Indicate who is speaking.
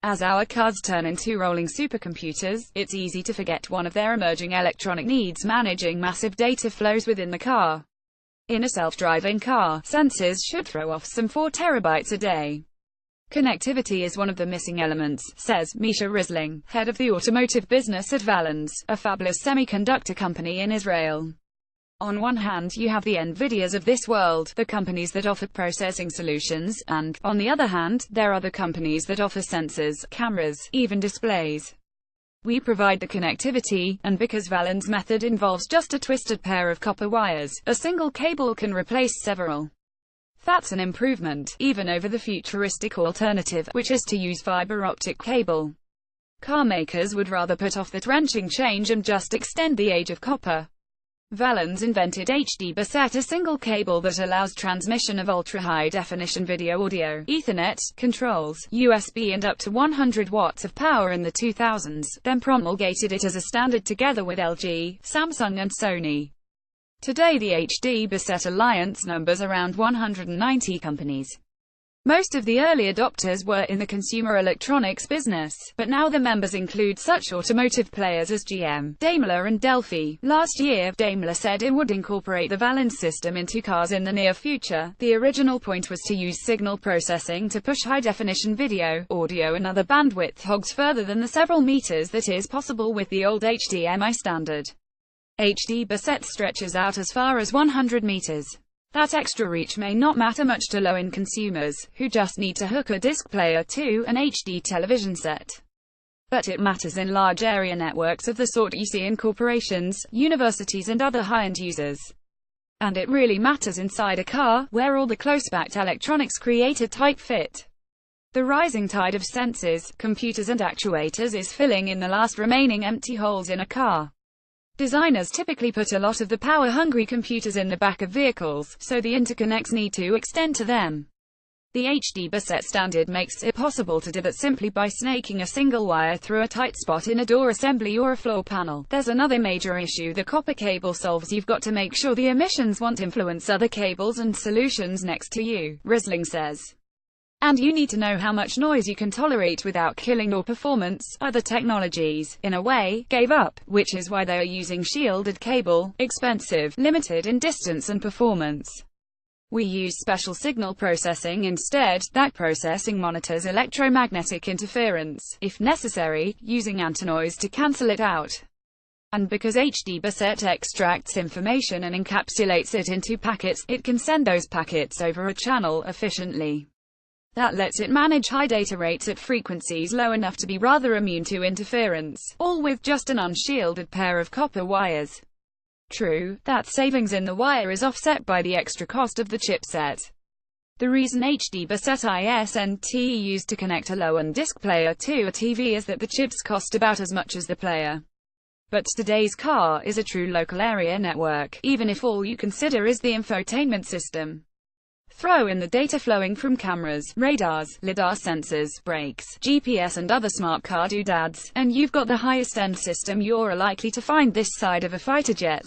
Speaker 1: As our cars turn into rolling supercomputers, it's easy to forget one of their emerging electronic needs: managing massive data flows within the car. In a self-driving car, sensors should throw off some 4 terabytes a day. Connectivity is one of the missing elements, says Misha Risling, head of the automotive business at Valens, a fabless semiconductor company in Israel. On one hand, you have the NVIDIAs of this world, the companies that offer processing solutions, and, on the other hand, there are the companies that offer sensors, cameras, even displays. We provide the connectivity, and because Valens' method involves just a twisted pair of copper wires, a single cable can replace several. That's an improvement, even over the futuristic alternative, which is to use fiber optic cable. Car makers would rather put off that wrenching change and just extend the age of copper. Valens invented HD Bassett, a single cable that allows transmission of ultra-high-definition video audio, Ethernet, controls, USB and up to 100 watts of power in the 2000s, then promulgated it as a standard together with LG, Samsung and Sony. Today the HD Bassett Alliance numbers around 190 companies. Most of the early adopters were in the consumer electronics business, but now the members include such automotive players as GM, Daimler and Delphi. Last year, Daimler said it would incorporate the Valens system into cars in the near future. The original point was to use signal processing to push high-definition video, audio and other bandwidth hogs further than the several meters that is possible with the old HDMI standard. HD Bassett stretches out as far as 100 meters. That extra reach may not matter much to low-end consumers, who just need to hook a disc player to an HD television set. But it matters in large area networks of the sort you see in corporations, universities and other high-end users. And it really matters inside a car, where all the close-packed electronics create a tight fit. The rising tide of sensors, computers and actuators is filling in the last remaining empty holes in a car. Designers typically put a lot of the power-hungry computers in the back of vehicles, so the interconnects need to extend to them. The HD Bassett standard makes it possible to do that simply by snaking a single wire through a tight spot in a door assembly or a floor panel. There's another major issue the copper cable solves: you've got to make sure the emissions won't influence other cables and solutions next to you, Risling says. And you need to know how much noise you can tolerate without killing your performance. Other technologies, in a way, gave up, which is why they are using shielded cable, expensive, limited in distance and performance. We use special signal processing instead. That processing monitors electromagnetic interference, if necessary, using antinoise to cancel it out. And because HD Bassett extracts information and encapsulates it into packets, it can send those packets over a channel efficiently. That lets it manage high data rates at frequencies low enough to be rather immune to interference, all with just an unshielded pair of copper wires. True, that savings in the wire is offset by the extra cost of the chipset. The reason HD Bassett isn't used to connect a low-end disc player to a TV is that the chips cost about as much as the player. But today's car is a true local area network, even if all you consider is the infotainment system. Throw in the data flowing from cameras, radars, lidar sensors, brakes, GPS and other smart car doodads, and you've got the highest-end system you're likely to find this side of a fighter jet.